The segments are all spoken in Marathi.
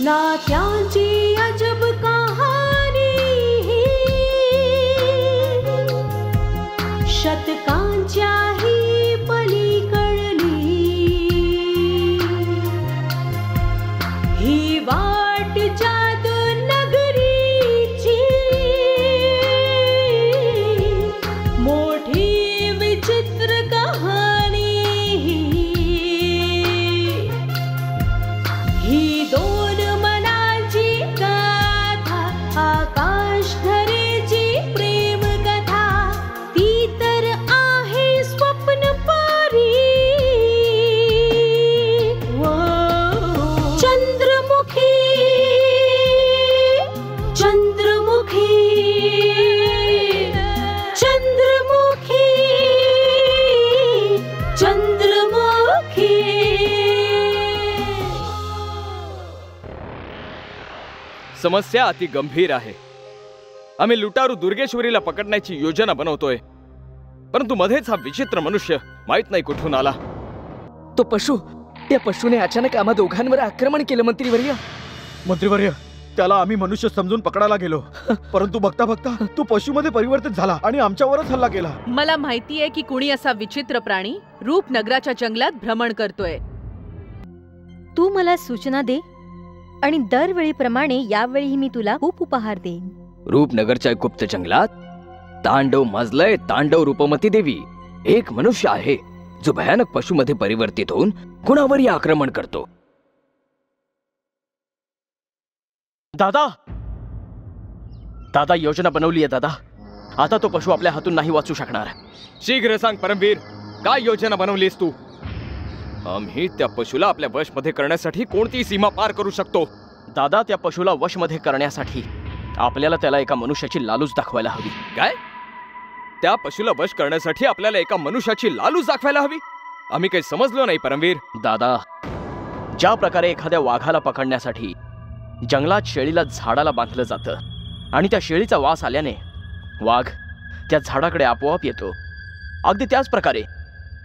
नात्यांची अजब कहाणी, शतकांच्याही पलीकडली ही वाट जादू नगरीची, मोठी विचित्र कहाणी ही दोन आकाश धरेची प्रेम कथा, ती तर आहे स्वप्न परी। चंद्रमुखी चंद्रमुखी चंद्रमुखी चंद्रमुखी। समस्या अति गंभीर आहे। आम्ही लुटारू दुर्गेश्वरीला पकडण्याची योजना बनवतोय, परंतु मध्येच हा विचित्र मनुष्य माहित नाही कुठून आला। तो पशु, त्या पशुने अचानक आम्हा दोघांवर आक्रमण केलं मंत्रीवर्य। मंत्रीवर्य, त्याला आम्ही मनुष्य समजून पकडायला गेलो, परंतु बघता बघता तो पशुमध्ये परिवर्तित झाला आणि आमच्यावरच हल्ला केला। मला माहितीये की कुणी असा विचित्र प्राणी रूपनगराच्या जंगलात भ्रमण करतोय। तू मला सूचना दे आणि दरवेळीप्रमाणे यावेळी मी तुला खूप उपहार देईन। रूपनगरच्या गुप्त जंगलात तांडव मजलय तांडव रूपमती देवी। एक मनुष्य आहे जो भयानक पशुमध्ये परिवर्तित होऊन कुणावरही आक्रमण करतो। दादा दादा योजना बनवली आहे दादा। आता तो पशु आपल्या हातून नाही वाचू शकणार। शीघ्र सांग परमवीर, काय योजना बनवलीस तू? आम्ही त्या पशुला आपल्या वशमध्ये करण्यासाठी कोणती सीमा पार करू शकतो? दादा, त्या पशुला वशमध्ये करण्यासाठी आपल्याला त्याला एका मनुष्याची लालूच दाखवायला हवी। काय? त्या पशुला वश करण्यासाठी आपल्याला एका मनुष्याची लालूच दाखवायला हवी? आम्ही काही समजलो नाही परमवीर। दादा, ज्या प्रकारे एखाद्या वाघाला पकडण्यासाठी जंगलात शेळीला झाडाला बांधलं जातं आणि त्या शेळीचा वास आल्याने वाघ त्या झाडाकडे आपोआप येतो, अगदी त्याच प्रकारे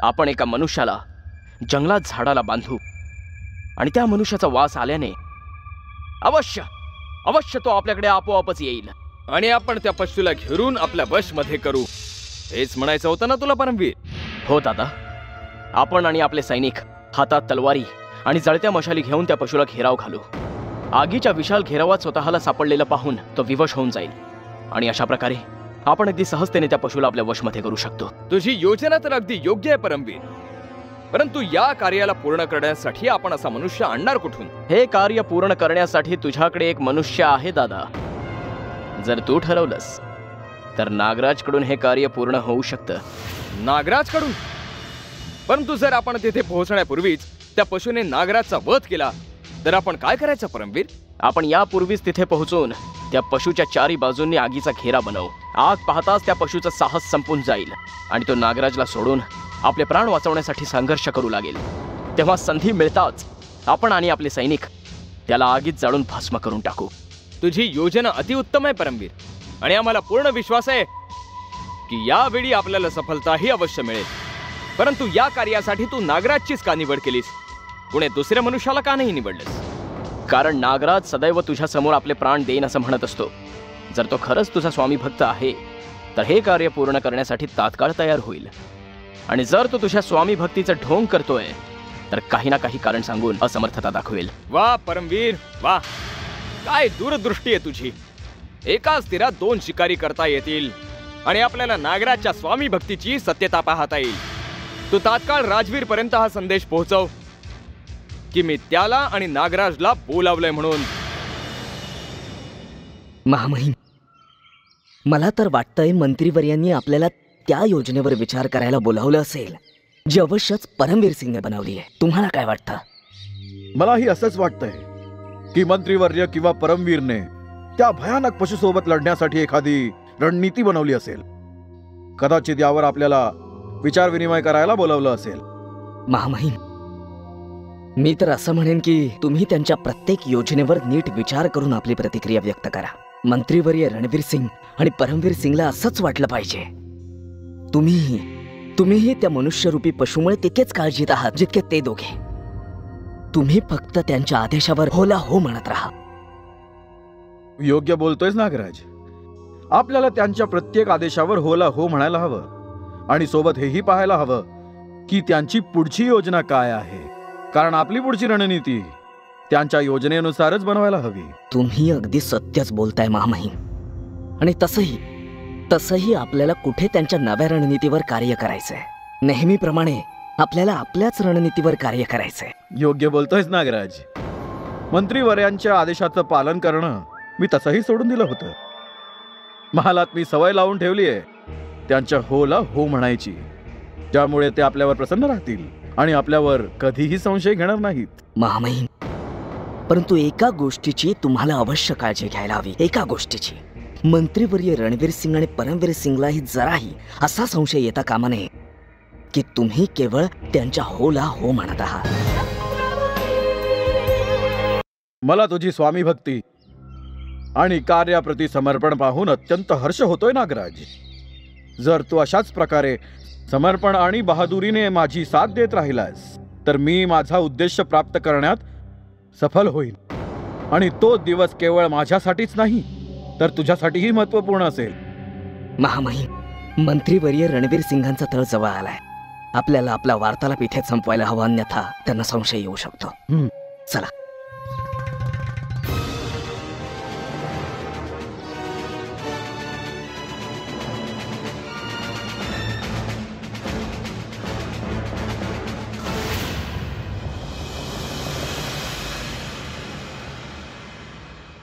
आपण एका मनुष्याला जंगलात झाडाला बांधू आणि त्या मनुष्याचा वास आल्याने अवश्य अवश्य तो आपल्याकडे आपोआपच येईल आणि आपण त्या पशुला घेरून आपल्या वशमध्ये करू। हेच म्हणायचं होतं ना तुला परमवीर? हो दादा, आपण आणि आपले सैनिक हातात तलवारी आणि जळत्या मशाली घेऊन त्या पशुला घेराव घालू। आगीच्या विशाल घेरावात स्वतःला सापडलेलं पाहून तो विवश होऊन जाईल आणि अशा प्रकारे आपण अगदी सहजतेने त्या पशुला आपल्या वशमध्ये करू शकतो। तुझी योजना तर अगदी योग्य आहे परमवीर, परंतु या कार्याला पूर्ण करण्यासाठी आपण असा मनुष्य आणणार कुठून? हे कार्य पूर्ण करण्यासाठी तुझ्याकडे एक मनुष्य आहे दादा। जर तू ठरवलंस तर नागराजकडून हे कार्य पूर्ण होऊ शकतं। नागराजकडून? परंतु जर आपण तिथे पोहोचण्यापूर्वीच त्या पशुने नागराजचा वध केला तर आपण काय करायचं परमवीर? आपण यापूर्वीच तिथे पोहोचून त्या पशुच्या चारी बाजूंनी आगीचा घेरा बनवू। आग पाहताच त्या पशुचं साहस संपून जाईल आणि तो नागराजला सोडून आपले प्राण वाचवण्यासाठी संघर्ष करू लागेल। तेव्हा संधी मिळताच आपण आणि आपले सैनिक त्याला आगीत जाळून भस्म करून टाकू। तुझी योजना अतिउत्तम आहे परमवीर आणि आम्हाला पूर्ण विश्वास आहे की यावेळी आपल्याला सफलताही अवश्य मिळेल। परंतु या कार्यासाठी तू नागराजचीच का निवड केलीस? कुणी दुसऱ्या मनुष्याला का नाही निवडलेस? कारण नागराज सदैव तुझ्या समोर आपले प्राण देईन असं म्हणत असतो। जर तो खरंच तुझा स्वामी भक्त आहे तर हे कार्य पूर्ण करण्यासाठी तात्काळ तयार होईल आणि जर तो तुझ्या स्वामी भक्तीचं ढोंग करतोय तर काही ना काही कारण सांगून असमर्थता दाखवेल। वाह परमवीर वाह, काय दूरदृष्टी आहे तुझी। एकाच तीरात दोन शिकारी करता येतील आणि आपल्याला नागराजच्या स्वामी भक्तीची सत्यता पाहता येईल। तू तात्काळ राजवीर पर्यंत हा संदेश पोहोचव की मी त्याला आणि नागराजला बोलावलंय म्हणून। महामहिम, मला तर वाटतंय मंत्रीवर्यांनी आपल्याला त्या योजनेवर विचार करायला बोलावलं असेल जी अवश्यच परमवीर सिंगने बनवली आहे. तुम्हाला काय वाटतं? मलाही असंच वाटतंय की मंत्रीवर्य किंवा परमवीरने त्या भयानक पशुसोबत लढण्यासाठी एखादी रणनीती बनवली असेल. कदाचित यावर आपल्याला विचार विनिमय करायला बोलवलं असेल. महामहिम, मी तर असं म्हणेन की तुम्ही त्यांच्या प्रत्येक योजनेवर नीट विचार करून आपली प्रतिक्रिया व्यक्त करा. मंत्रीवर्य रणवीर सिंग आणि परमवीर सिंगला असंच वाटलं पाहिजे. तुम्हीही त्या मनुष्यरूपी पशुमुळे तितकेच काळजीत आहात जितके ते दोघे. तुम्ही फक्त त्यांच्या आदेशावर होला हो म्हणत राहा. योग्य बोलतोयस नागराज. आपल्याला त्यांच्या प्रत्येक आदेशावर होला हो म्हणायला हवं आणि सोबत हेही पाहायला हवं की त्यांची पुढची योजना काय आहे. कारण आपली पुढची रणनीती त्यांच्या योजनेनुसारच बनवायला हवी. तुम्ही अगदी सत्यच बोलताय महामहिम. आणि तसंही आपल्याला कुठे त्यांच्या नव्या रणनीतीवर कार्य करायचंय. नेहमीप्रमाणे आपल्याला आपल्याच रणनीतीवर कार्य करायचंय. योग्य बोलतोयस नागराज. मंत्रीवर्यांच्या आदेशाचं पालन करणं मी तसंही सोडून दिलं होतं. महालात मी सवय लावून ठेवली आहे त्यांच्या होला हो म्हणायची, ज्यामुळे ते आपल्यावर प्रसन्न राहतील आणि आपल्यावर कधीही संशय घेणार नाहीत. महामहिम, परंतु एका गोष्टीची तुम्हाला अवश्य काळजी घ्यायला हवी. एका गोष्टीची. मंत्रीवर्य रणवीर सिंग आणि परमवीर सिंगलाही जराही असा संशय येता कामा नये की तुम्ही केवळ त्यांच्या होला हो म्हणत आहात. मला तुझी स्वामी भक्ती आणि कार्याप्रती समर्पण पाहून अत्यंत हर्ष होतोय नागराज. जर तू अशाच प्रकारे समर्पण आणि बहादुरीने माझी साथ देत राहिलास तर मी माझा उद्देश प्राप्त करण्यात सफल होईल. आणि तो दिवस केवळ माझ्यासाठीच नाही तर तुझ्यासाठीही महत्त्वपूर्ण असेल. महामहिम, मंत्रीवर्य रणवीर सिंगांचा तळ जवळ आलाय. आपल्याला आपला वार्तालाप इथेच संपवायला हवा, अन्यथा त्यांना संशय येऊ शकतो. चला.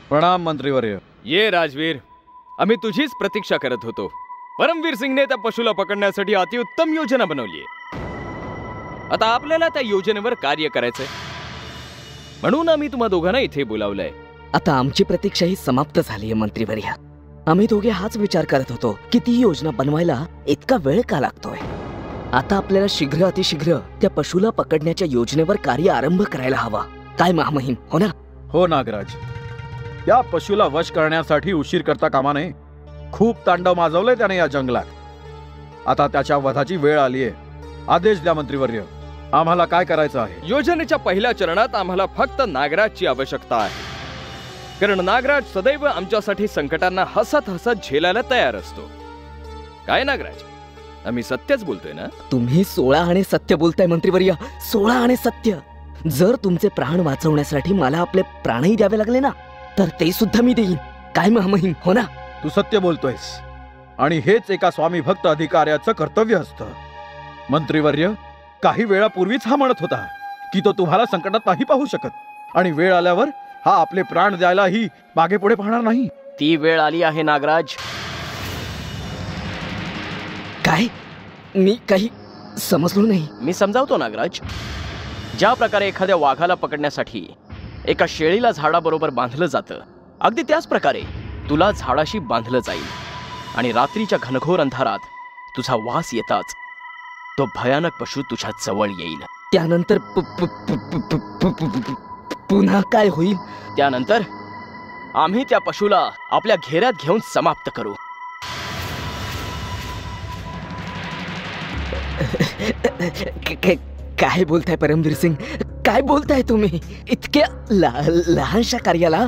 प्रणाम मंत्रीवर्य. ये राजवीर, आम्ही तुझीच प्रतीक्षा करत होतो. परमवीर सिंगने त्या पशुला पकडण्यासाठी अतिउत्तम योजना बनवली आहे. आता आपल्याला त्या योजनेवर कार्य करायचंय, म्हणून आम्ही तुम्हा दोघांना इथे बोलावलंय. आता आमची प्रतीक्षा ही समाप्त झालीये मंत्रीवर्य. आम्ही दोघे हाच विचार करत होतो की ती योजना बनवायला इतका वेळ का लागतोय. आता आपल्याला शीघ्र अतिशीघ्र त्या पशुला पकडण्याच्या योजनेवर कार्य आरंभ करायला हवा. काय महामहिम, हो ना? हो नागराज. या पशुला वश करण्यासाठी उशीर करता कामा नये. खूप तांडव माजवलंय त्याने या जंगलात. आता त्याच्या वधाची वेळ आलीये. आदेश द्या मंत्रीवर्य. आम्हाला काय करायचं आहे? योजनेच्या पहिल्या चरणात आम्हाला फक्त नागराजची आवश्यकता आहे. कारण नागराज सदैव आमच्यासाठी संकटांना हसत हसत झेलायला तयार असतो. काय नागराज, आम्ही सत्यच बोलतोय ना? तुम्ही 16 आणि सत्य बोलताय मंत्रीवर्य. 16 आणि सत्य. जर तुमचे प्राण वाचवण्यासाठी मला आपले प्राणही द्यावे लागले ना तर ते सुद्धा मी देईन. काय महामहिम, हो ना? तू सत्य बोलतोयस आणि हेच एका स्वामी भक्त अधिकाऱ्याचं कर्तव्य असतं. मंत्रीवर्य, काही वेळापूर्वीच हा म्हणत होता की तो तुम्हाला संकटात नाही पाहू शकत आणि वेळ आल्यावर हा आपले प्राण द्यायलाही मागे पुढे पाहणार नाही. ती वेळ आली आहे नागराज. काय? मी काही समजलो नाही. मी समजावतो नागराज. ज्या प्रकारे एखाद्या वाघाला पकडण्यासाठी एका शेळीला झाडाबरोबर बांधलं जातं, अगदी त्याच प्रकारे तुला झाडाशी बांधलं जाईल आणि रात्रीच्या घनघोर अंधारात तुझा वास येताच तो भयानक पशु तुझ्या जवळ येईल. त्यानंतर पुन्हा काय होईल? त्यानंतर आम्ही त्या पशुला आपल्या घेऱ्यात घेऊन समाप्त करू. काय बोलताय परमवीर सिंग? काय बोलताय तुम्ही? इतक्या लहानशा कार्याला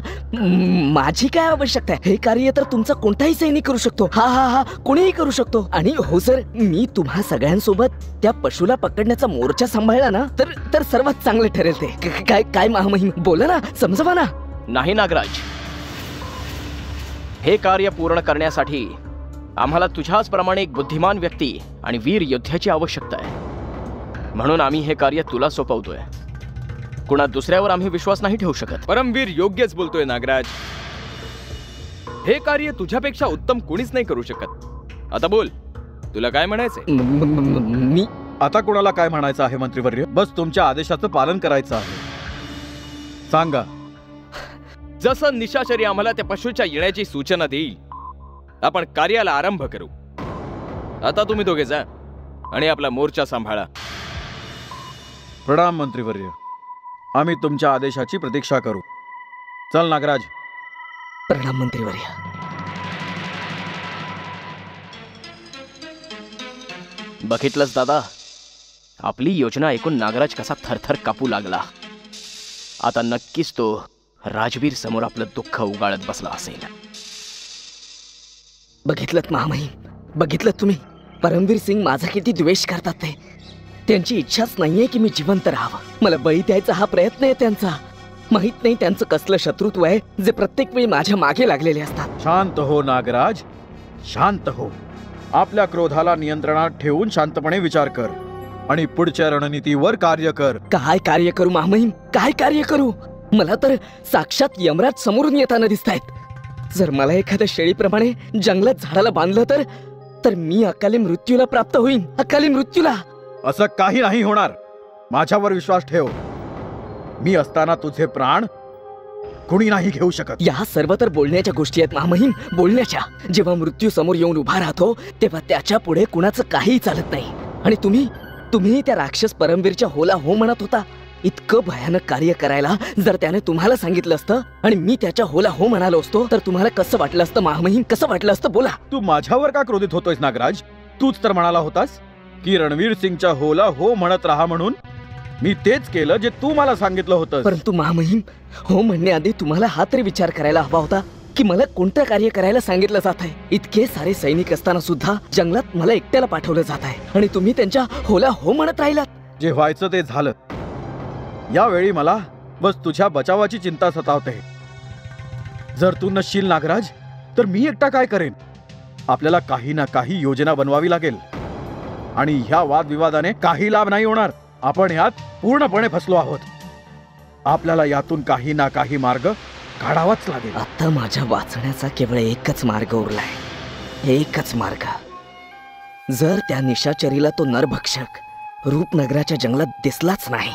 माझी काय आवश्यकता आहे? हे कार्य तर तुमचा कोणताही सैनिक करू शकतो. हा कोणीही करू शकतो. आणि हो सर, मी तुम्हा सगळ्यांसोबत त्या पशुला पकडण्याचा मोर्चा सांभाळला ना तर सर्वात चांगले ठरेल ते. काय महामहिम, बोला ना, समजवा ना. नाही नागराज, हे कार्य पूर्ण करण्यासाठी आम्हाला तुझ्याच प्रमाणे एक बुद्धिमान व्यक्ती आणि वीर योद्ध्याची आवश्यकता आहे. म्हणून आम्ही हे कार्य तुला सोपवतोय. कुणा दुसऱ्यावर आम्ही विश्वास नाही ठेवू शकत. परमवीर योग्यच बोलतोय नागराज. हे कार्य तुझ्यापेक्षा उत्तम कोणीच नाही करू शकत. आता बोल, तुला काय म्हणायचंय? मी आता कोणाला काय म्हणायचं आहे मंत्रीवर्य? बस तुमच्या आदेशाचं पालन करायचं आहे. सांगा. जसं निशाचरी आम्हाला त्या पशूच्या येण्याची सूचना देईल आपण कार्याला आरंभ करू. आता तुम्ही दोघे जा आणि आपला मोर्चा सांभाळा. प्रणाम मंत्रीवर्य. आम्ही तुमच्या आदेशाची प्रतीक्षा करू. चल नागराज. प्रणाम मंत्रीवर्य. बघितलंस दादा, आपली योजना ऐकून नागराज कसा थरथर कापू लागला. आता नक्कीच तो राजवीर समोर आपलं दुःख उगाळत बसला असेल. बघितलं महामहिम, बघितलं तुम्ही परमवीर सिंग माझा किती द्वेष करतात ते. त्यांची इच्छाच नाहीये की मी जिवंत राहावं. मला बळी द्यायचा हा प्रयत्न आहे त्यांचा. माहित नाही त्यांचं कसलं शत्रुत्व आहे जे प्रत्येक वेळी माझ्या मागे लागलेले असतात. शांत हो नागराज, शांत हो. आपल्या क्रोधाला नियंत्रणात ठेवून शांतपणे विचार कर आणि पुढच्या रणनीतीवर कार्य कर. काय कार्य करू महामहिम, काय कार्य करू? मला तर साक्षात यमराज समोरून येताना दिसतायत. जर मला एखाद्या शेळीप्रमाणे जंगलात झाडाला बांधलं तर मी अकाली मृत्यूला प्राप्त होईन. अकाली मृत्यूला. असं काही नाही होणार. माझ्यावर विश्वास ठेव. मी असताना तुझे प्राण कुणी नाही घेऊ शकत. या सर्व तर बोलण्याच्या गोष्टी आहेत महामहिम, बोलण्याच्या. जेव्हा मृत्यू समोर येऊन उभा राहतो तेव्हा त्याच्या पुढे कुणाचं काहीही चालत नाही. आणि तुम्ही त्या राक्षस परमवीरच्या होला हो म्हणत होता. इतकं भयानक कार्य करायला जर त्याने तुम्हाला सांगितलं असतं आणि मी त्याच्या होला हो म्हणालो असतो तर तुम्हाला कसं वाटलं असतं महामहिम? कसं वाटलं असतं बोला. तू माझ्यावर का क्रोधित होतोयस नागराज? तूच तर म्हणाला होतास की रणवीर सिंगच्या होला हो म्हणत राहा म्हणून. मी तेच केलं जे तू मला सांगितलं होतं. परंतु महामहिम, हो म्हणण्याआधी तुम्हाला हा तरी विचार करायला हवा होता की मला कोणतं कार्य करायला सांगितलं जात आहे. इतके सारे सैनिक असताना सुद्धा जंगलात मला एकट्याला पाठवलं जात आहे आणि तुम्ही त्यांच्या होला हो म्हणत राहिलात. जे व्हायचं ते झालं. यावेळी मला बस तुझ्या बचावाची चिंता सतावते. जर तू नसशील नागराज तर मी एकटा काय करेन? आपल्याला काही ना काही योजना बनवावी लागेल आणि ह्या वादविवादाने काही लाभ नाही होणार. आपण यात पूर्णपणे फसलो आहोत. आपल्याला यातून काही ना काही मार्ग काढावाच लागेल. आता माझ्या वाचण्याचा केवळ एकच मार्ग उरलाय, एकच मार्ग. जर त्या निशाचरीला तो नरभक्षक रूपनगराच्या जंगलात दिसलाच नाही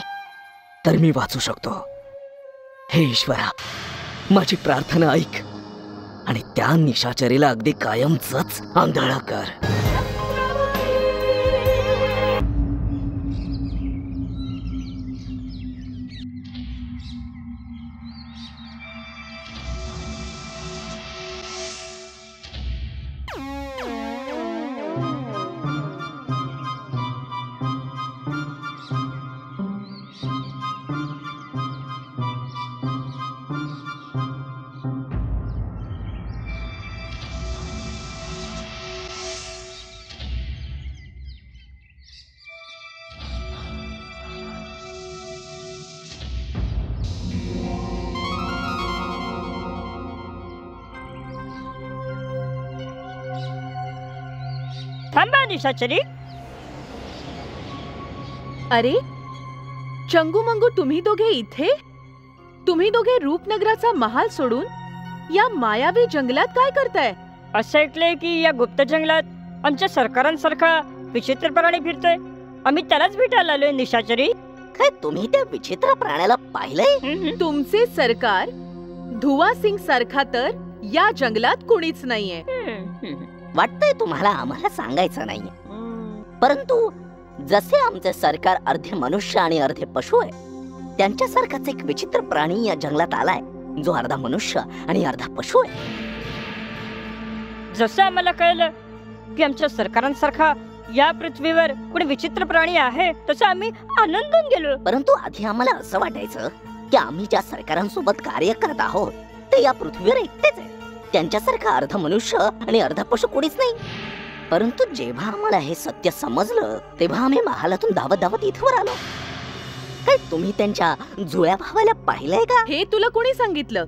तर मी वाचू शकतो. हे ईश्वरा, माझी प्रार्थना ऐक आणि त्या निशाचरीला अगदी कायमचंच आंधळा कर. थांबा निशाचरी. अरे चंगू मंगू, तुम्ही दोघे इथे? तुम्ही दोघे रूपनगराचा महाल सोडून या मायावी जंगलात काय करताय? असं ऐकलंय की या गुप्त जंगलात आमच्या सरकारांसारखा विचित्र प्राणी फिरतोय. आम्ही त्यालाच भेटायला आलोय निशाचरी. काय तुम्ही त्या विचित्र प्राण्याला पाहिलंय? तुमचे सरकार धुवा सिंग सारखा तर या जंगलात कोणीच नाहीये. वाटतंय तुम्हाला आम्हाला सांगायचं नाहीये, परंतु जसे आमचे सरकार अर्धे मनुष्य आणि अर्धे पशु आहे, त्यांच्यासारखाच एक विचित्र प्राणी या जंगलात आलाय जो अर्धा मनुष्य आणि अर्धा पशु आहे. जसं आम्हाला कळलं की आमच्या सरकारांसारखा या पृथ्वीवर कोणी विचित्र प्राणी आहे तसं आम्ही आनंदून गेलो. परंतु आधी आम्हाला असं वाटायचं की आम्ही ज्या सरकारांसोबत कार्य करत आहोत ते या पृथ्वीवर एकटेच आहे, त्यांच्यासारखा अर्ध मनुष्य आणि अर्धा पशु कोणीच नाही. परंतु जेव्हा आम्हाला हे सत्य समजलं तेव्हा आम्ही महालातून धावत धावत इथवर आलो. काय तुम्ही त्यांच्या जुळ्या भावाला पाहिलंय का? हे तुला कोणी सांगितलं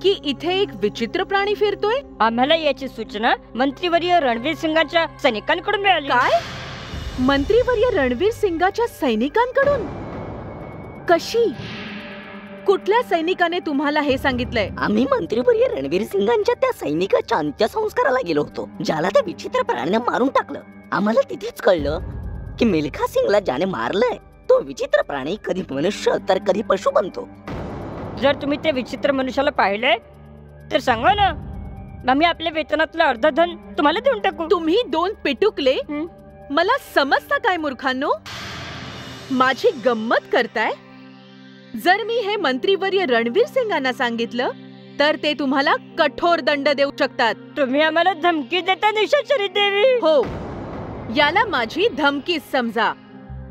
की इथे एक विचित्र प्राणी फिरतोय? आम्हाला याची सूचना मंत्रीवर्य रणवीर सिंगाच्या सैनिकांकडून मिळाली. काय? मंत्रीवर्य रणवीर सिंगाच्या सैनिकांकडून? कशी? कुठल्या सैनिकाने तुम्हाला हे सांगितलंय? आम्ही मंत्रीवर्य रणवीर सिंगांच्या त्या सैनिकाच्या अंत्यसंस्काराला गेलो होतो ज्याला त्या विचित्र प्राण्याने मारून टाकलं. आम्हाला तिथेच कळलं की मिल्खा सिंगला ज्याने मारलंय तो विचित्र प्राणी कधी मनुष्य तर कधी पशु बनतो. जर तुम्ही ते विचित्र मनुष्याला पाहिले तर सांगा ना, आम्ही आपल्या वेतनातलं अर्ध धन तुम्हाला देऊन टाकू. तुम्ही दोन पेटुकले मला समजता काय मूर्खांनो? माझी गंमत करताय? जर मी हे मंत्रीवर्य रणवीर सिंगांना सांगितलं तर ते तुम्हाला कठोर दंड देऊ शकतात. तुम्ही आम्हाला धमकी देता निशाचरी देवी? हो, याला माझी धमकीच समजा.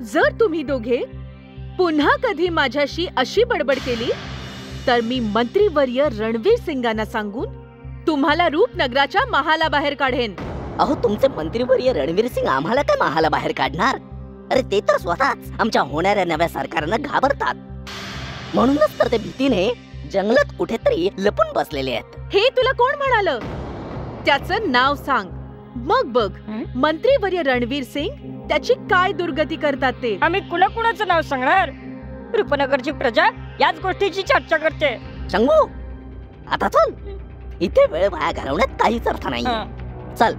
जर तुम्ही दोघे पुन्हा कधी माझ्याशी अशी बडबड केली तर मी मंत्रीवर्य रणवीर सिंगांना सांगून तुम्हाला रूपनगराच्या महालाबाहेर काढेन. अहो, तुमचे मंत्रीवर्य रणवीर सिंग आम्हाला काय महालाबाहेर काढणार? अरे ते तर स्वतःच आमच्या होणाऱ्या नव्या सरकारनं घाबरतात. म्हणूनच तर ते भीतीने जंगलात कुठेतरी लपून बसलेले आहेत. हे तुला कोण म्हणालं? त्याचं नाव सांग, मग बघ मंत्रीवर्य रणवीर सिंग त्याची काय दुर्गती करतात ते. आम्ही कुणाकुणाचं नाव सांगणार? रूपनगरची प्रजा याच गोष्टीची चर्चा करते. शंभू, आता चल, इथे वेळ वाया घालवण्यात काहीच अर्थ नाही. चल,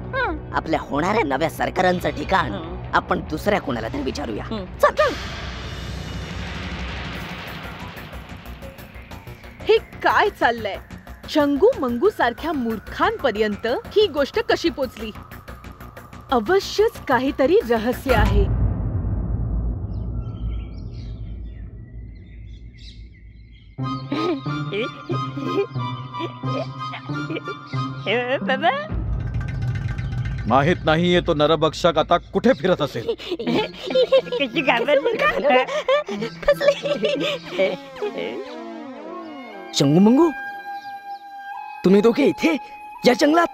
आपल्या होणाऱ्या नव्या सरकारांचं ठिकाण आपण दुसऱ्या कोणाला तरी विचारूया. चल चल. हे काय चाललंय? चंगू मंगू सारख्या मूर्खांपर्यंत ही गोष्ट कशी पोचली? अवश्यच काहीतरी रहस्य आहे. बाबा, माहित नाहीये तो नरभक्षक आता कुठे फिरत असेल. कशी घाबरली का? चंगू मंगू, तुम्ही दोघे इथे या जंगलात?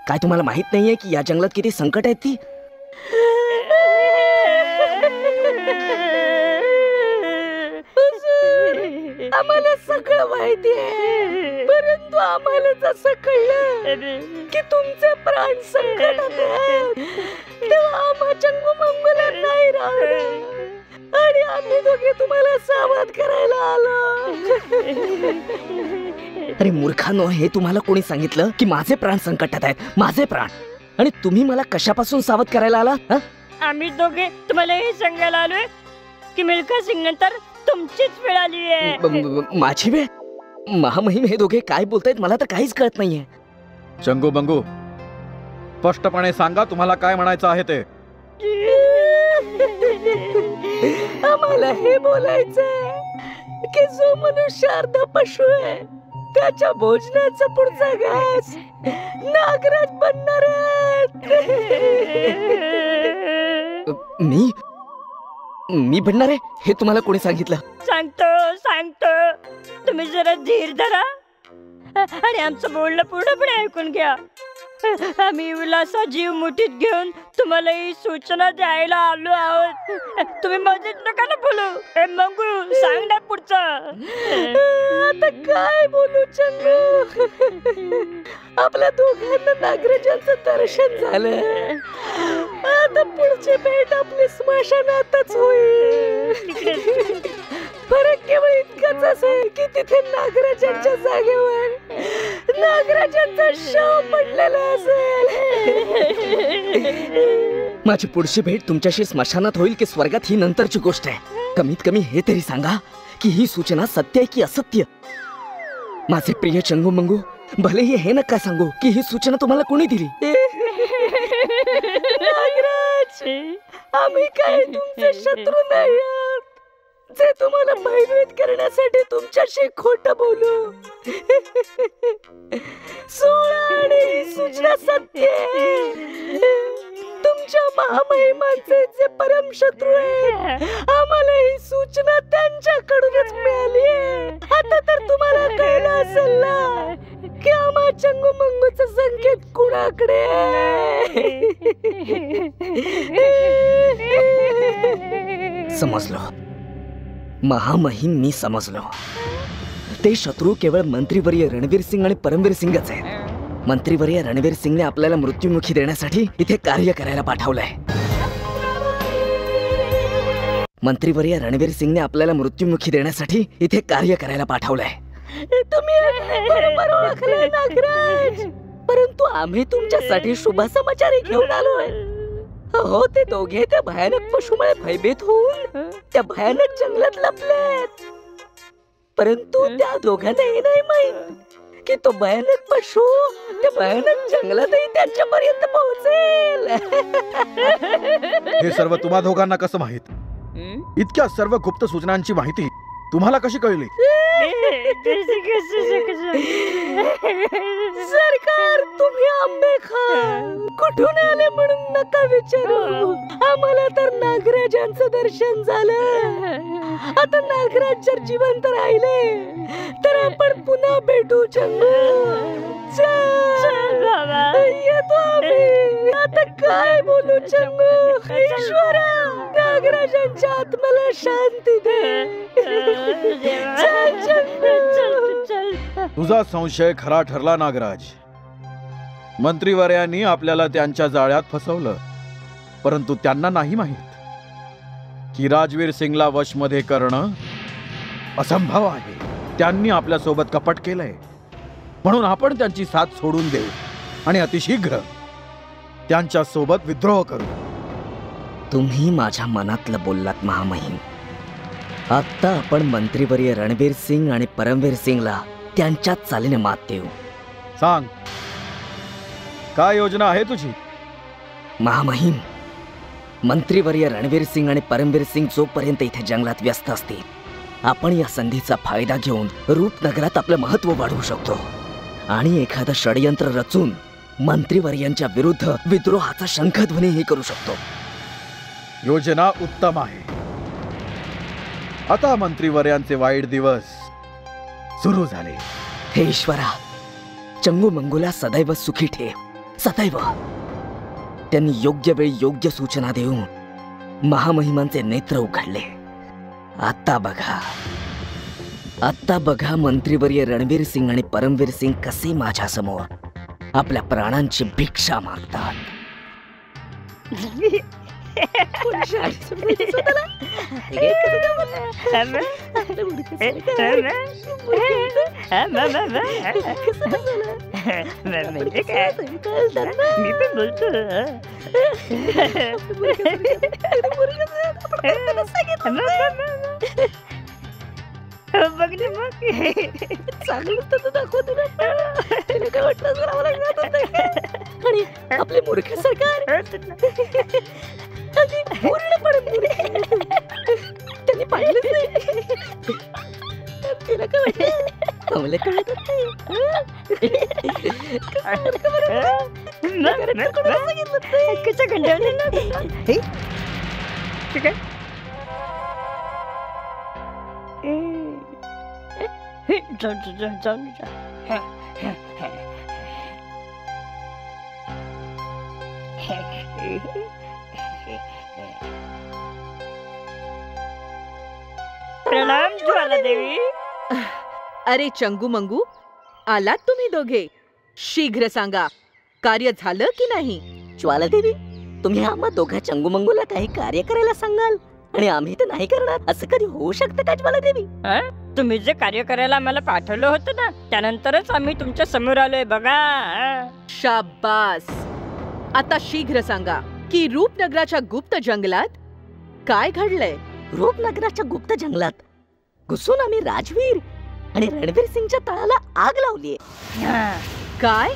काय तुम्हाला माहित नाहीये की या जंगलात किती संकट आहेत ती? आम्हाला सगळं माहिती आहे, परंतु आम्हाला असं कळलं की तुमचे प्राण संकटात आहेत, तेव्हा आम्हा चंगू मंगूला नाही राहणार आणि आम्ही दोघे तुम्हाला सावध करायला आलो. अरे मूर्खांनो, हे तुम्हाला कोणी सांगितलं की माझे प्राण संकटात आहेत? माझे प्राण? आणि तुम्ही मला कशापासून सावध करायला आला? आम्ही दोघे तुम्हाला हे सांगायला आलोय की मिल्खा सिंग नंतर तुमचीच वेळ आली आहे. माझी वेळ? महामहिम, हे दोघे काय बोलतायत? मला तर काहीच कळत नाहीये. चंगू बंगू, स्पष्टपणे सांगा तुम्हाला काय म्हणायचं आहे ते. आम्हाला हे बोलायचंय की जो मनुष्य अर्धा पशु आहे त्याच्या भोजनाचा पुढचा घास नागराज बनणार मी बनणार आहे? हे तुम्हाला कोणी सांगितलं? सांगतो तुम्ही जरा धीर धरा आणि आमचं बोलणं पूर्णपणे ऐकून घ्या. आम्ही विलासा जीव मुठीत घेऊन तुम्हाला ही सूचना द्यायला आलो आहोत. तुम्ही मजेत नका ना बोलू. मंगू, सांग ना पुढचं. आता काय बोलू चंगू? आपल्या दोघांना नागराजांचं दर्शन झालं. आता पुढची भेट आपली स्मशानातच होईल. फरक केवळ इतकाच असेल की तिथे नागराजांच्या जागेवर नागराजांचा शव पडलेला असेल. माझी पुढची भेट तुमच्याशी स्मशानात होईल की स्वर्गात ही नंतरची गोष्ट आहे. कमीत कमी हे तरी सांगा की ही सूचना सत्य आहे की असत्य? माझे प्रिय चंगू मंगू, भलेही हे नका सांगू की ही सूचना तुम्हाला कोणी दिली. नागराज, आम्ही काय तुमचे शत्रू नाही आहोत जे तुम्हाला भयभीत करण्यासाठी तुमच्याशी खोटं बोलू. सोळा आणि सूचना सत्य आहे. तुमच्या महामहिमांचे जे परम शत्रू आहे, आम्हाला ही सूचना त्यांच्याकडूनच मिळाली आहे. आता तर तुम्हाला कळलं असेल ना की आम्हा चंगू मंगूचा संकेत कुणाकडे समजलो महामहिम, मी समजलो. ते शत्रू केवळ मंत्रीवर्य रणवीर सिंग आणि परमवीर सिंगच आहेत. मंत्रीवर्य रणवीर सिंगने आपल्याला मृत्युमुखी देण्यासाठी इथे कार्य करायला पाठवलंय. मंत्रीवर्य रणवीर सिंगने आपल्याला मृत्युमुखी देण्यासाठी इथे कार्य करायला पाठवलंय. तुम्ही बरोबर ओळखलं नागराज, परंतु आम्ही तुमच्यासाठी शुभ समाचार घेऊन आलोय. हो ते दोघे त्या भयानक पशुमुळे भयभीत होऊन त्या भयानक जंगलात लपलेत. परंतु त्या दोघांना हे नाही माहित की तो भयानक पशु त्या भयानक जंगलातही त्यांच्यापर्यंत पोहोचेल. हे सर्व तुम्हा दोघांना कसं माहित? इतक्या सर्व गुप्त सूचनांची माहिती तुम्हाला कशी कळली? सरकार, तुम्ही आंबे खा, कुठून आले म्हणून नका विचारू. आम्हाला तर नागराजांचं दर्शन झालं. आता नागराज जर जिवंत राहिले तर आपण पुन्हा भेटू. चंगू चल येतो आम्ही. आता काय बोलू चंगू? ईश्वरा, नागराजांच्या आत्म्याला शांती दे. चल चंगू. तुझा संशय खरा ठरला नागराज. मंत्रीवर्यांनी आपल्याला त्यांच्या जाळ्यात फसवलं, परंतु त्यांना नाही माहित की राजवीर सिंगला वशमध्ये करणं असंभव आहे. त्यांनी आपल्या सोबत कपट केलंय, म्हणून आपण त्यांची साथ सोडून देऊ आणि अतिशीघ्र त्यांच्या सोबत विद्रोह करू. तुम्ही माझ्या मनातलं बोललात महामहिम. आता आपण मंत्रीवर्य रणवीर सिंग आणि परमवीर सिंगला त्यांच्याच चालीने मात देऊ. सांग, काय योजना आहे तुझी? महामहिम, मंत्रीवर्य रणवीर सिंग आणि परमवीर सिंग जोपर्यंत इथे जंगलात व्यस्त असतील, आपण या संधीचा फायदा घेऊन रूपनगरात आपलं महत्व वाढवू शकतो आणि एखादं षडयंत्र रचून मंत्रीवर्यांच्या विरुद्ध विद्रोहाचा शंखध्वनीही करू शकतो. योजना उत्तम आहे. आता मंत्रीवर्यांचे वाईट दिवस सुरू झाले. हे ईश्वरा, चंगू मंगूला सदैव सुखी ठेव, सदैव. त्यांनी योग्य वेळी योग्य सूचना देऊन महामहिमांचे नेत्र उघडले. आता बघा मंत्रीवर्य रणवीर सिंग आणि परमवीर सिंग कसे माझ्या समोर आपल्या प्राणांची भिक्षा मागतात. मी पण बोलतो. बघ ना मग, चांगलं तर दाखव तुला. तुला काय वाटलं जर आम्हाला कळत होतं? आणि आपले मूर्ख सरकार पूर्णपणे मूर्ख. त्यांनी पाहिलंच नाही. तुला काय वाटलं? आम्हाला कळत कसं खंडावलं ना. ठीक आहे. प्रणाम ज्वाला देवी. अरे चंगू मंगू, आलात तुम्ही दोघे? शीघ्र सांगा, कार्य झालं की नाही? ज्वालादेवी, तुम्ही आम्हा दोघा चंगूमंगूला काही कार्य करायला सांगाल आणि आम्ही ते नाही करणार, असं कधी होऊ शकतं का ज्वालादेवी? तुम्ही जे कार्य करायला आम्हाला पाठवलं होतं ना, त्यानंतरच आम्ही तुमच्या समोर आलोय बघा. शाबास. आता शीघ्र सांगा की रूपनगराच्या गुप्त जंगलात काय घडलंय? रूपनगराच्या गुप्त जंगलात घुसून आम्ही राजवीर आणि रणवीर सिंगच्या तळाला आग लावलीये. काय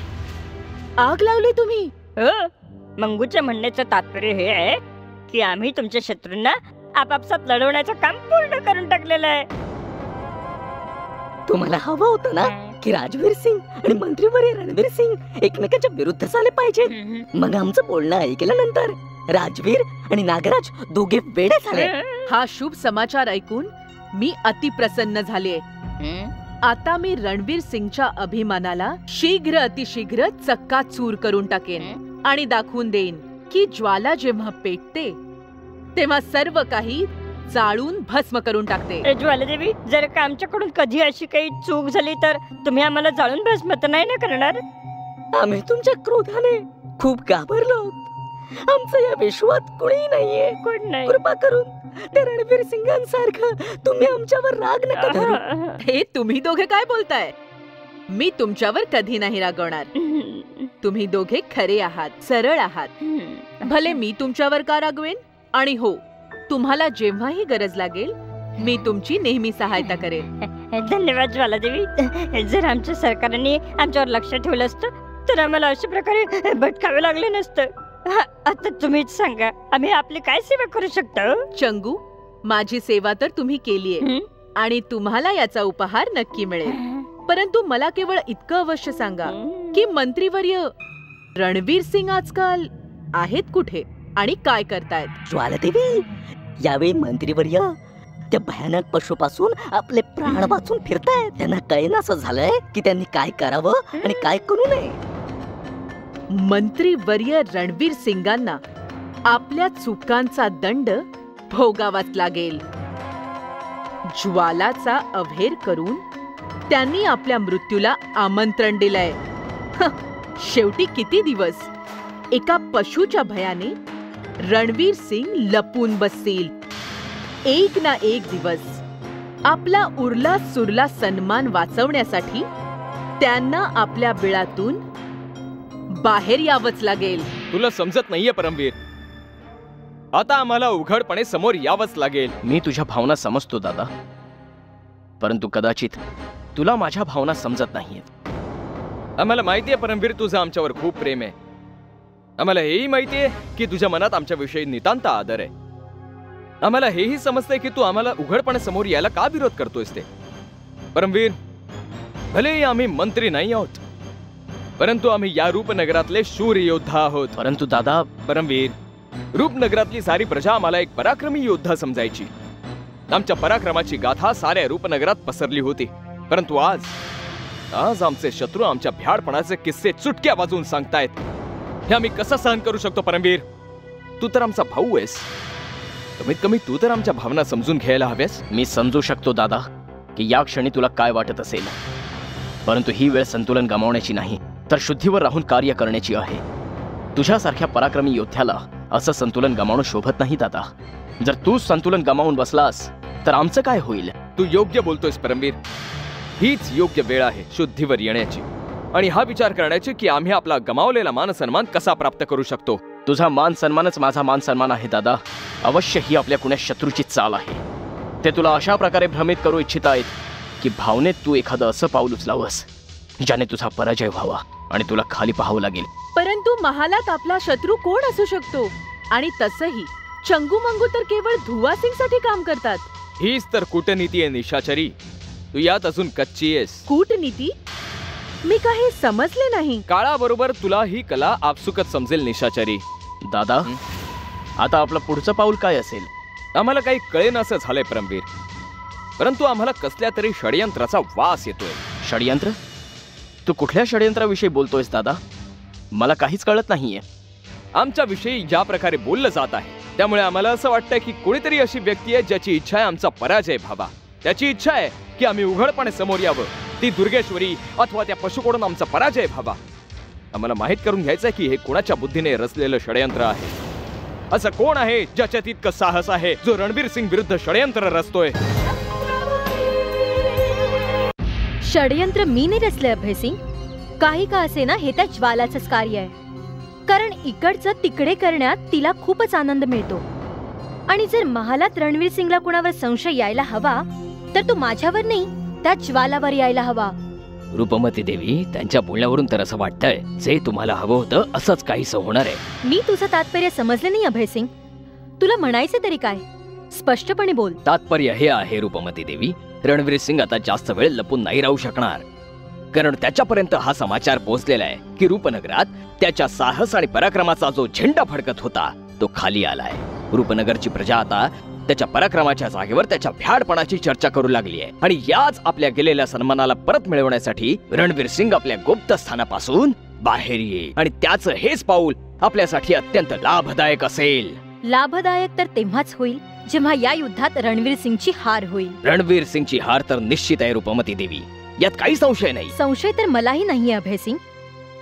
आग लावली तुम्ही? मंगूच्या म्हणण्याचं तात्पर्य हे आहे की आम्ही तुमच्या शत्रूंना आपापसात लढवण्याचं काम पूर्ण करून टाकलेलं आहे. तुम्हाला हवं होतं ना की राजवीर सिंग आणि मंत्रीवर्य रणवीर सिंग एकमेकांच्या विरुद्ध झाले पाहिजे. मग आमचं बोलणं ऐकल्यानंतर राजवीर आणि नागराज दोघे वेडे झाले. हा शुभ समाचार ऐकून मी अतिप्रसन्न झाले. आता मी रणवीर सिंगच्या अभिमानाला अतिशीघ्र चक्काचूर करून टाकेन आणि दाखवून देईन की ज्वाला जेव्हा पेटते तेव्हा सर्व काही जाळून भस्म करून टाकते. ज्वालादेवी, जर का आमच्याकडून कधी अशी काही चूक झाली तर तुम्ही आम्हाला जाळून भस्म तर नाही ना करणार? आम्ही तुमच्या क्रोधाने खूप घाबरलो. आमचं या विश्वात कुणी नाहीये. कोण नाही. कृपा करून त्या रणवीर सिंगांसारखं तुम्ही आमच्यावर राग नका धरू. हे तुम्ही दोघे काय बोलताय? मी तुमच्यावर कधी नाही रागवणार. तुम्ही दोघे खरे आहात, सरळ आहात. भले मी तुमच्यावर का रागवेन, आणि हो, तुम्हाला जेव्हाही गरज लागेल मी तुमची नेहमी सहायता करेन. धन्यवाद ज्वालादेवी. जर आमच्या सरकारने आमच्यावर लक्ष ठेवलं असतं तर आम्हाला अशा प्रकारे भटकावे लागले नसतं. आता तुम्हीच सांगा, आम्ही आपली काय सेवा करू शकतो? चंगू, माझी सेवा तर तुम्ही केलीये आणि तुम्हाला याचा उपहार नक्की मिळेल. परंतु मला केवळ इतकं अवश्य सांगा की मंत्रीवर्य रणवीर सिंग आजकाल आहेत कुठे आणि काय करतायत? ज्वालादेवी, यावेळी मंत्रीवर्य त्या भयानक पशुपासून आपले प्राण वाचून फिरतायत. त्यांना कळेनासं झालंय की त्यांनी काय करावं आणि काय करू नये. मंत्रीवर्य रणवीर सिंगांना आपल्या चुकांचा दंड भोगावाच लागेल. ज्वालाचा अभेर करून त्यांनी आपल्या मृत्यूला आमंत्रण दिलंय. शेवटी किती दिवस एका पशुच्या भयाने रणवीर सिंग लपून बसतील. एक ना एक दिवस आपला उरला सुरला सन्मान वाचवण्यासाठी त्यांना आपल्या बिळातून बाहेर यावंच लागेल. तुला समजत नाहीये परमवीर, आता आम्हाला उघडपणे समोर यावंच लागेल. मी तुझ्या भावना समजतो दादा, परंतु कदाचित तुला माझ्या भावना समजत नाहीयेत. आम्हाला माहितीये परमवीर, तुझं आमच्यावर खूप प्रेम आहे. आम्हाला हेही माहितीये की तुझ्या मनात आमच्याविषयी नितांत आदर आहे. आम्हाला हेही समजतंय की तू आम्हाला उघडपणे समोर यायला का विरोध करतोयस ते. परमवीर, भलेही आम्ही मंत्री नाही आहोत, परंतु आम्ही या रूपनगरातले शूर योद्धा आहोत. परंतु दादा, परमवीर, रूपनगरातली सारी प्रजा आम्हाला एक पराक्रमी योद्धा समजायची. आमच्या पराक्रमाची गाथा साऱ्या रूपनगरात पसरली होती. परंतु आज आमचे शत्रू आमच्या भ्याडपणाचे किस्से चुटक्या वाजवून सांगतायत. हे आम्ही कसं सहन करू शकतो परमवीर? तू तर आमचा भाऊ आहेस, कमीत कमी तू तर आमच्या भावना समजून घ्यायला हव्यास. मी समजू शकतो दादा की या क्षणी तुला काय वाटत असेल, परंतु ही वेळ संतुलन गमावण्याची नाही तर शुद्धीवर राहून कार्य करण्याची आहे. तुझ्यासारख्या पराक्रमी योद्ध्याला असं संतुलन गमावणं शोभत नाही दादा. जर तू संतुलन गमावून बसलास तर आमचं काय होईल? तू योग्य बोलतोयस परमवीर. हीच योग्य वेळ आहे शुद्धीवर येण्याची आणि हा विचार करण्याची की आम्ही आपला गमावलेला मान सन्मान कसा प्राप्त करू शकतो. तुझा मान सन्मानच माझा मान सन्मान आहे दादा. अवश्य ही आपल्या कुण्या शत्रूची चाल आहे. ते तुला अशा प्रकारे भ्रमित करू इच्छित आहेत की भावनेत तू एखादं असं पाऊल उचलावस ज्याने तुझा पराजय व्हावा आणि तुला खाली पाहावं लागेल. परंतु महालात आपला शत्रू कोण असू शकतो? आणि तसही चंगू मंगू तर केवळ धुवा सिंग साठी काम करतात. हीच तर कूटनीती आहे निशाचरी. तू यात अजून कच्ची आहेस. कूटनीती? मी काही समजले नाही. काळाबरोबर तुला ही कला आपसुकच समजेल निशाचरी. दादा, आता आपलं पुढचं पाऊल काय असेल? आम्हाला काही कळेनासं झालंय परमवीर, परंतु आम्हाला कसल्या तरी षडयंत्राचा वास येतोय. षडयंत्र? तू कुठल्या षडयंत्राविषयी बोलतोयस दादा? मला काहीच कळत नाहीये. आमच्या विषयी ज्या प्रकारे बोललं जात आहे त्यामुळे आम्हाला असं वाटतंय की कोणीतरी अशी व्यक्ती आहे ज्याची इच्छा आहे आमचा पराजय व्हावा. त्याची इच्छा आहे की आम्ही उघडपणे समोर यावं. ती दुर्गेश्वरी अथवा त्या पशुकडून आमचा पराजय व्हावा. आम्हाला माहित करून घ्यायचंय की हे कोणाच्या बुद्धीने रचलेलं षडयंत्र आहे. असं कोण आहे ज्याच्यात इतकं साहस आहे जो रणवीर सिंग विरुद्ध षडयंत्र रचतोय? षडयंत्र मी नाही रचलंय अभय सिंग. काही का असे ना, हे त्या ज्वालाचंच कार्य आहे. कारण इकडचं तिकडे करण्यात तिला खूपच आनंद मिळतो. आणि जर महालात रणवीर सिंगला कुणावर संशय यायला हवा तर तो माझ्यावर नाही, त्या ज्वालावर यायला हवा. रूपमती देवी, त्यांच्या बोलण्यावरून तर असं वाटतंय जे तुम्हाला हवं होतं असंच काहीसं होणार आहे. मी तुझं तात्पर्य समजले नाही अभय सिंग. तुला म्हणायचं तरी काय? स्पष्टपणे बोल. तात्पर्य हे आहे रूपमती देवी, रणवीर सिंग आता जास्त वेळ लपून नाही राहू शकणार. कारण त्याच्यापर्यंत हा समाचार पोहोचलेला आहे की रूपनगरात त्याच्या साहस आणि पराक्रमाचा जो झेंडा फडकत होता तो खाली आलाय. रूपनगरची प्रजा आता त्याच्या पराक्रमाच्या जागेवर त्याच्या भ्याडपणाची चर्चा करू लागली आहे. आणि याच आपल्या गेलेल्या सन्मानाला परत मिळवण्यासाठी रणवीर सिंग आपल्या गुप्त स्थानापासून बाहेर येईल. आणि त्याचं हेच पाऊल आपल्यासाठी अत्यंत लाभदायक असेल. लाभदायक तर तेव्हाच होईल जेव्हा या युद्धात रणवीर सिंगची हार होईल. रणवीर सिंगची हार तर निश्चित आहे रूपमती देवी, यात काही संशय नाही. संशय तर मलाही नाहीये अभय सिंग.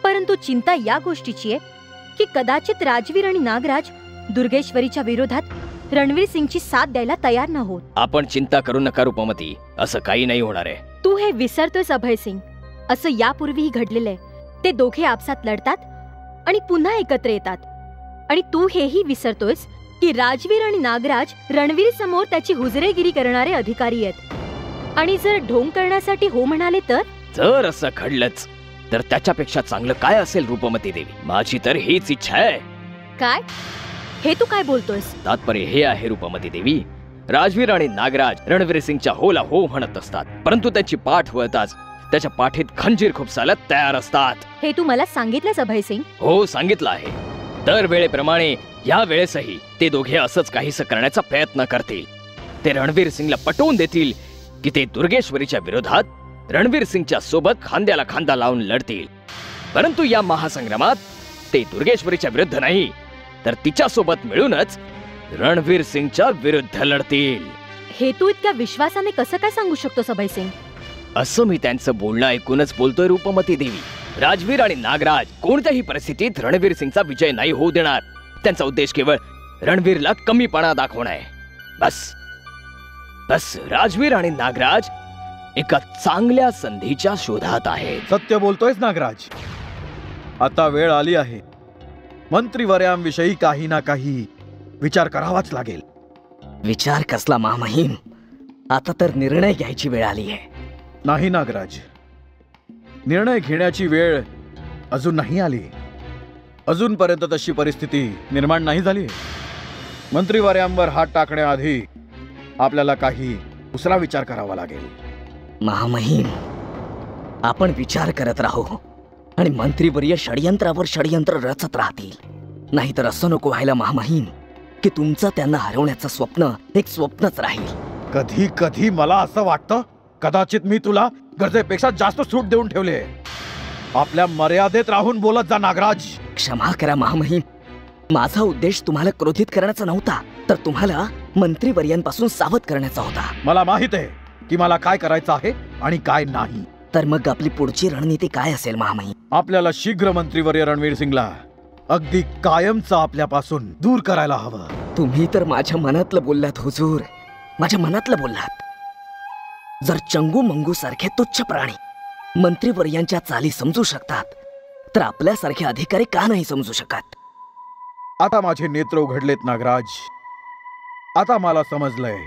परंतु चिंता या गोष्टीची आहे की कदाचित राजवीर आणि नागराज दुर्गेश्वरीच्या विरोधात रणवीर सिंगची साथ द्यायला तयार न होत. आपण चिंता करू नका रूपमती, असं काही नाही होणार आहे. तू हे विसरतोयस अभय सिंग. असं यापूर्वीही घडलेलं आहे. ते दोघे आपसात लढतात आणि पुन्हा एकत्र येतात. आणि तू हेही विसरतोयस की राजवीर आणि नागराज रणवीर समोर त्याची हुजरेगिरी करणारे अधिकारी आहेत. आणि जर ढोंग करण्यासाठी हो म्हणाले तर जर असं घडलंच तर त्याच्यापेक्षा चांगलं काय असेल रूपमती देवी? माझी तर हीच इच्छा आहे. काय? हे तू काय बोलतोयस? तात्पर्य हे आहे रूपमती देवी, राजवीर आणि नागराज रणवीर सिंगच्या होला हो म्हणत असतात, परंतु त्याची पाठ वळताच त्याच्या पाठीत खंजीर खुपसायला तयार असतात. हे तू मला सांगितलंस अभय सिंग? हो, सांगितलं आहे. दरवेळेप्रमाणे या वेळेसही ते दोघे असंच काहीसं करण्याचा प्रयत्न करतील. ते रणवीर सिंगला पटवून देतील की ते दुर्गेश्वरीच्या विरोधात रणवीर सिंगच्या सोबत खांद्याला खांदा लावून लढतील. परंतु या महासंग्रामात ते दुर्गेश्वरीच्या विरुद्ध नाही तर तिच्या सोबत मिळूनच रणवीर सिंगच्या विरुद्ध लढतील. हे तू इतक्या विश्वासाने कसं काय सांगू शकतोस अभय सिंग? असं मी त्यांचं बोलणं ऐकूनच बोलतोय रूपमती देवी. राजवीर आणि नागराज कोणत्याही परिस्थितीत रणवीर सिंगचा विजय नाही होऊ देणार. त्यांचा उद्देश केवळ रणवीरला कमीपणा दाखवणं आहे. बस बस राजवीर आणि नागराज एका चांगल्या संधीच्या शोधात आहेत. सत्य बोलतोयस नागराज. आता वेळ आली आहे. मंत्रीवर्यांविषयी काही ना काही विचार करावाच लागेल. विचार कसला महामहिम, आता तर निर्णय घ्यायची वेळ आली आहे. नाही नागराज, निर्णय घेण्याची वेळ अजून नाही आली. अजूनपर्यंत तशी परिस्थिती निर्माण नाही झाली. मंत्रीवर्यांवर हात टाकण्याआधी आपल्याला काही दुसरा विचार करावा लागेल. महामहिम, आपण विचार करत राहू आणि मंत्रीवर्य षडयंत्रावर षडयंत्र रचत राहतील. नाहीतर असं नको व्हायला महामहिम की तुमचं त्यांना हरवण्याचं स्वप्न एक स्वप्नच राहील. कधी कधी मला असं वाटतं कदाचित मी तुला गरजेपेक्षा जास्त सूट देऊन ठेवले. आपल्या मर्यादेत राहून बोलत जा नागराज. क्षमा करा महामहिम, माझा उद्देश तुम्हाला क्रोधित करण्याचा नव्हता तर तुम्हाला मंत्रीवर्यांपासून सावध करण्याचा होता. मला माहित आहे की मला काय करायचं आहे आणि काय नाही. तर मग आपली पुढची रणनीती काय असेल महामहिम? आपल्याला शीघ्र मंत्रीवर्य रणवीर सिंगला अगदी कायमचं आपल्यापासून दूर करायला हवं. तुम्ही तर माझ्या मनातलं बोललात हुजूर, माझ्या मनातलं बोललात. जर चंगू मंगू सारखे तुच्छ प्राणी मंत्रीवर्यांच्या चाली समजू शकतात तर आपल्यासारखे अधिकारी का नाही समजू शकत? आता माझे नेत्र उघडलेत नागराज. आता मला समजलंय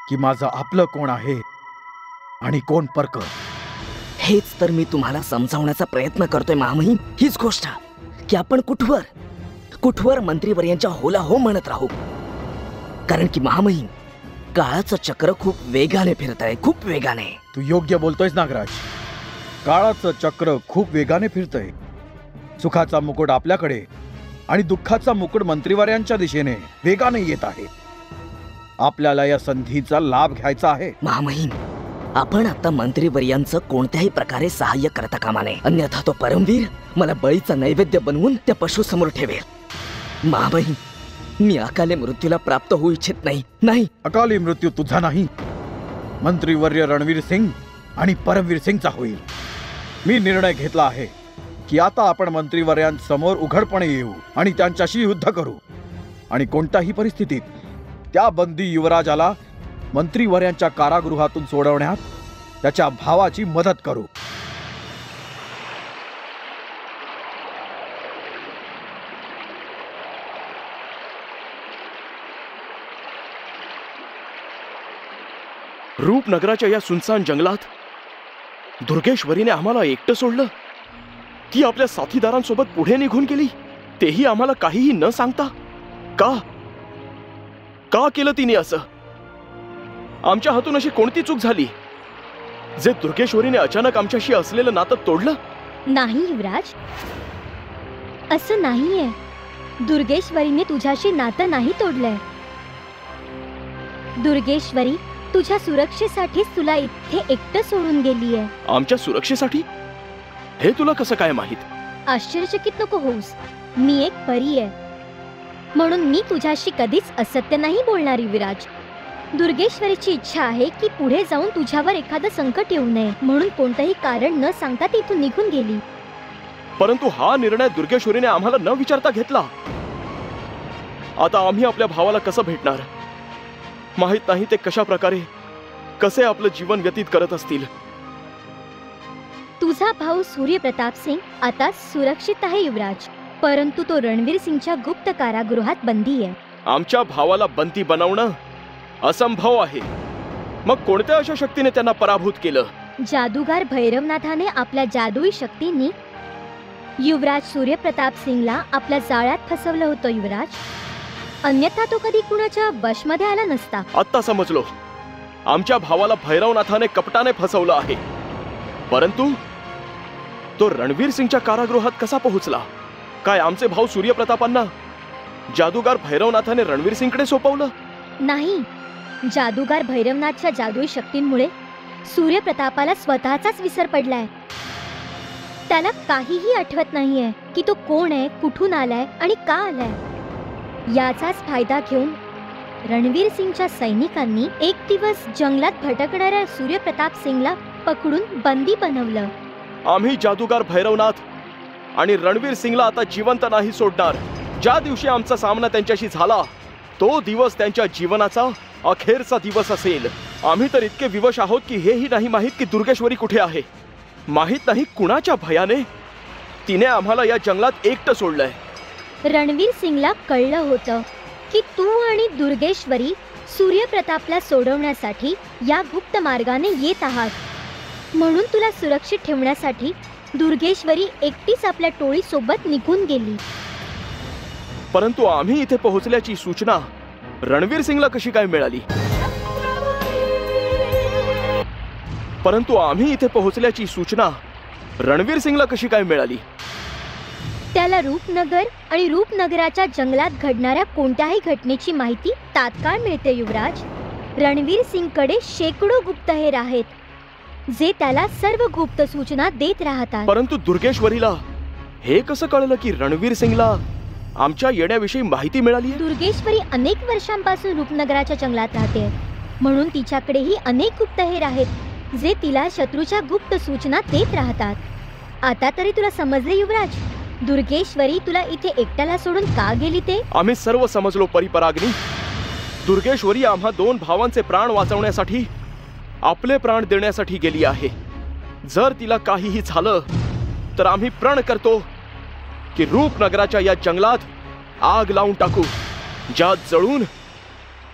की माझं आपलं कोण आहे आणि कोण परक. हेच तर मी तुम्हाला समजावण्याचा प्रयत्न करतोय महामहिम. हीच गोष्ट की आपण कुठवर मंत्रीवर्यांच्या होला हो म्हणत राहू. कारण की महामहिम, काळाचं चक्र खूप वेगाने फिरत आहे, खूप वेगाने. तू योग्य बोलतोयस नागराज. काळाचं चक्र खूप वेगाने फिरतंय. सुखाचा मुकुट आपल्याकडे आणि दुःखाचा मुकुट मंत्रीवर्यांच्या दिशेने वेगाने येत आहे. आपल्याला या संधीचा लाभ घ्यायचा आहे. महामहिम, आपण आता मंत्रीवर्यांचं कोणत्याही प्रकारे सहाय्य करता कामा नये, अन्यथा तो परमवीर मला बळीचा नैवेद्य बनवून त्या पशु समोर ठेवेल. महामहिम, मी अकाली मृत्यूला प्राप्त होऊ इच्छित नाही. नाही, अकाली मृत्यू तुझा नाही, मंत्रीवर्य रणवीर सिंग आणि परमवीर सिंगचा होईल. मी निर्णय घेतला आहे की आता आपण मंत्रीवर्यांसमोर उघडपणे येऊ आणि त्यांच्याशी युद्ध करू आणि कोणत्याही परिस्थितीत त्या बंदी युवराजाला मंत्रीवर्यांच्या कारागृहातून सोडवण्यात त्याच्या भावाची मदत करू. रूपनगराच्या या सुनसान जंगलात दुर्गेश्वरीने आम्हाला एकटं सोडलं. ती आपल्या साथीदारांसोबत पुढे निघून गेली, तेही आम्हाला काहीही न सांगता. का केलं तिने असं? आमच्या हातून अशी कोणती चूक झाली जे दुर्गेश्वरीने अचानक आमच्याशी असलेलं नातं तोडलं? नाही युवराज, असं नाहीये. दुर्गेश्वरीने तुझ्याशी नातं नाही तोडलंय. दुर्गेश्वरी तुझ्या सुरक्षेसाठीच तुला इथे एकटं सोडून गेलीये. आमच्या सुरक्षेसाठी? हे तुला कसं काय माहित? आश्चर्यचकित नको होऊस. मी एक परी आहे म्हणून मी तुझ्याशी कधीच असत्य नाही बोलणारी विराज. दुर्गेश्वरीची इच्छा आहे की पुढे जाऊन तुझ्यावर एखादं संकट येऊ नये म्हणून कोणतंही कारण न सांगता ती इथून निघून गेली. परंतु हा निर्णय दुर्गेश्वरीने आम्हाला न विचारता घेतला. आता आम्ही आपल्या भावाला कसं भेटणार? माहित नाही ते कशा प्रकारे कसे आपलं जीवन व्यतीत करत असतील. तुझा भाऊ सूर्यप्रताप सिंग आता सुरक्षित आहे युवराज. परंतु तो रणवीर सिंगच्या गुप्त कारागृहात बंदी आहे. आमच्या भावाला बंदी बनवणं असंभव आहे. मग कोणत्या अशा शक्तीने त्यांना पराभूत केलं? जादूगार भैरवनाथाने आपल्या जादुई शक्तींनी युवराज सूर्यप्रताप सिंगला आपल्या जाळ्यात फसवलं होतं युवराज. अन्यथा तो कधी कुणाच्या वशमध्ये आला नसता. आत्ता समजलो. आमच्या भावाला भैरवनाथाने कपटाने फसवलं आहे. परंतु तो रणवीर सिंगच्या कारागृहात कसा पोहोचला? काय आमचे भाऊ सूर्यप्रतापांना जादूगार भैरवनाथाने रणवीर सिंगकडे सोपवलं? नाही, जादूगार भैरवनाथच्या जादुई शक्तींमुळे सूर्यप्रतापाला स्वतःचाच विसर पडलाय. त्याला काहीही आठवत नाहीये की तो कोण आहे, कुठून आलाय आणि का आलाय. याचाच फायदा घेऊन रणवीर सिंगच्या सैनिकांनी एक दिवस जंगलात भटकणाऱ्या सूर्यप्रताप सिंगला पकडून बंदी बनवलं. आम्ही जादूगार भैरवनाथ आणि रणवीर सिंगला आता जिवंत नाही सोडणार. ज्या दिवशी आमचा सामना त्यांच्याशी झाला तो दिवस त्यांच्या जीवनाचा अखेरचा दिवस असेल. आम्ही तर इतके विवश आहोत की हेही नाही माहीत की दुर्गेश्वरी कुठे आहे. माहीत नाही कुणाच्या भयाने तिने आम्हाला या जंगलात एकटं सोडलंय. रणवीर सिंगला कळलं होतं की तू आणि दुर्गेश्वरी सूर्यप्रतापला सोडवण्यासाठी या गुप्त मार्गाने येत आहात. म्हणून तुला सुरक्षित ठेवण्यासाठी दुर्गेश्वरी एकटीच आपल्या टोळी सोबत निघून गेली. परंतु आम्ही इथे पोहोचल्याची सूचना रणवीर सिंगला कशी काय मिळाली? त्याला रूपनगर आणि रूपनगराच्या जंगलात घडणाऱ्या कोणत्याही घटनेची माहिती तात्काळ मिळते युवराज. रणवीर सिंगकडे शेकडो गुप्तहेर आहेत जे त्याला सर्व गुप्त सूचना देत राहतात. परंतु दुर्गेश्वरीला हे कसं कळलं की रणवीर सिंगला आमच्या येण्याविषयी माहिती मिळाली? दुर्गेश्वरी अनेक वर्षांपासून रूपनगराच्या जंगलात राहते, म्हणून तिच्याकडेही अनेक गुप्तहेर आहेत जे तिला शत्रूच्या गुप्त सूचना देत राहतात. आता तरी तुला समजले युवराज, दुर्गेश्वरी तुला इथे एकट्याला सोडून का गेली ते? आम्ही सर्व समजलो परिपराग्नी. दुर्गेश्वरी आम्हा दोन भावांचे प्राण वाचवण्यासाठी, आपले प्राण देण्यासाठी गेली आहे. जर तिला काहीही झालं तर आम्ही प्रण करतो की रूपनगराच्या या जंगलात आग लावून टाकू, ज्यात जळून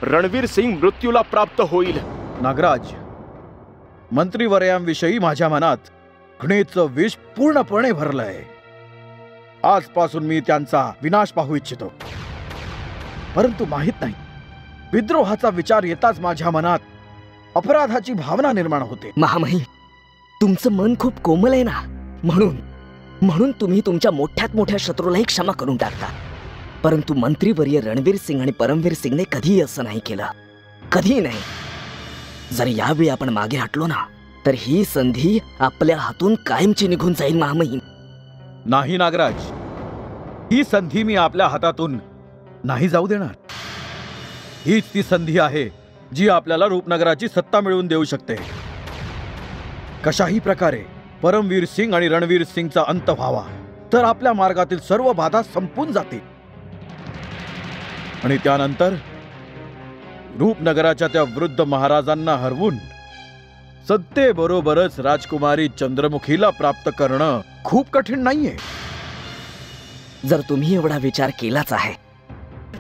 रणवीर सिंग मृत्यूला प्राप्त होईल. नागराज, मंत्रीवर्यांविषयी माझ्या मनात घृणेचं विष पूर्णपणे भरलंय. आजपासून मी त्यांचा विनाश पाहू इच्छितो. परंतु माहित नाही, विद्रोहाचा विचार येताच माझ्या मनात अपराधाची भावना निर्माण होते. महामहिम, तुमचं मन खूप कोमल आहे ना, म्हणून तुम्ही तुमच्या मोठ्यात मोठ्या शत्रूलाही क्षमा करून टाकता. परंतु मंत्रीवर्य रणवीर सिंग आणि परमवीर सिंगने कधीही असं नाही केलं, कधीही नाही. जर यावेळी आपण मागे हटलो ना तर ही संधी आपल्या हातून कायमची निघून जाईल महामहिम. नाही नागराज, ही संधी मी आपल्या हातातून नाही जाऊ देणार. हीच ती संधी आहे जी आपल्याला रूपनगराची सत्ता मिळवून देऊ शकते. कशाही प्रकारे परमवीर सिंग आणि रणवीर सिंगचा अंत व्हावा, तर आपल्या मार्गातील सर्व बाधा संपून जातील. आणि त्यानंतर रूपनगराच्या त्या वृद्ध महाराजांना हरवून सत्तेबरोबरच राजकुमारी चंद्रमुखीला प्राप्त करणं खूप कठीण नाहीये. जर तुम्ही एवढा विचार केलाच आहे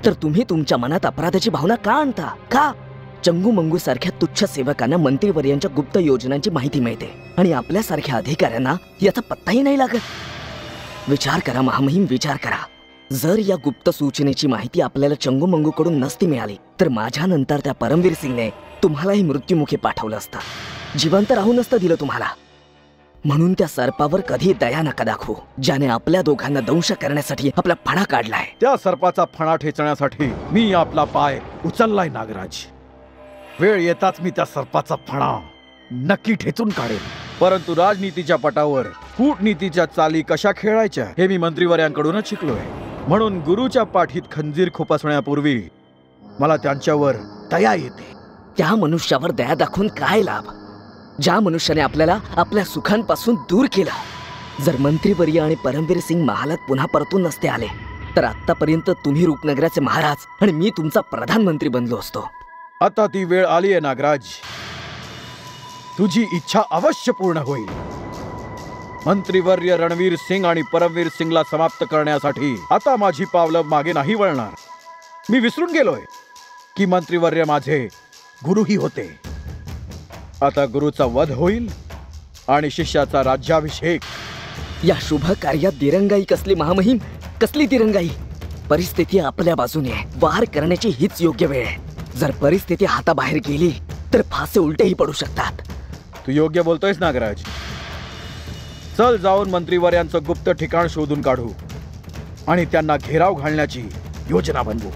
तर तुम्ही तुमच्या मनात अपराधाची भावना का आणता? का? चंगू सारख्या तुच्छ सेवकांना मंत्रीवर्यांच्या गुप्त योजनांची माहिती मिळते आणि आपल्यासारख्या अधिकाऱ्यांना याचा पत्ताही नाही लागत. विचार करा महामहिम, विचार करा. जर या गुप्त सूचनेची माहिती आपल्याला चंगू कडून नसती मिळाली तर माझ्यानंतर त्या परमवीर सिंगने तुम्हालाही मृत्युमुखी पाठवलं असतं, जिवंत राहू नसतं दिलं तुम्हाला. म्हणून त्या सर्पावर कधी दया नका दाखवू, ज्याने आपल्या दोघांना दंश करण्यासाठी आपला फणा काढलाय. त्या सर्पाचा फणा ठेचण्यासाठी मी आपला पाय उचललाय नागराज. वेळ येताच मी त्या सर्पाचा फणा नक्की ठेचून काढेल. परंतु राजनीतीच्या पटावर कूटनीतीच्या चाली कशा खेळायच्या हे मी मंत्रीवर्यांकडूनच शिकलोय. म्हणून गुरुच्या पाठीत खंजीर खुपसण्यापूर्वी मला त्यांच्यावर दया येते. त्या मनुष्यावर दया दाखवून काय लाभ, ज्या मनुष्याने आपल्याला आपल्या सुखांपासून दूर केला. जर मंत्रीवर्य आणि परमवीर सिंग महालात पुन्हा परतून नसते आले तर आतापर्यंत तुम्ही रूपनगराचे महाराज आणि मी तुमचा प्रधानमंत्री बनलो असतो. आता ती वेळ आली आहे नागराज. तुझी इच्छा अवश्य पूर्ण होईल. मंत्रीवर्य रणवीर सिंग आणि परमवीर सिंगला समाप्त करण्यासाठी आता माझी पावलं मागे नाही वळणार. मी विसरून गेलोय की मंत्रीवर्य माझे गुरुही होते. आता गुरुचा वध होईल आणि शिष्याचा राज्याभिषेक. या शुभ कार्यात दिरंगाई कसली महामहिम, कसली दिरंगाई. परिस्थिती आपल्या बाजूने आहे. वार करण्याची हीच योग्य वेळ आहे. जर परिस्थिती हाताबाहेर गेली तर फासे उलटेही पडू शकतात. तू योग्य बोलतोयस नागराज. चल जाऊन मंत्रीवर्यांचं गुप्त ठिकाण शोधून काढू आणि त्यांना घेराव घालण्याची योजना बनवू.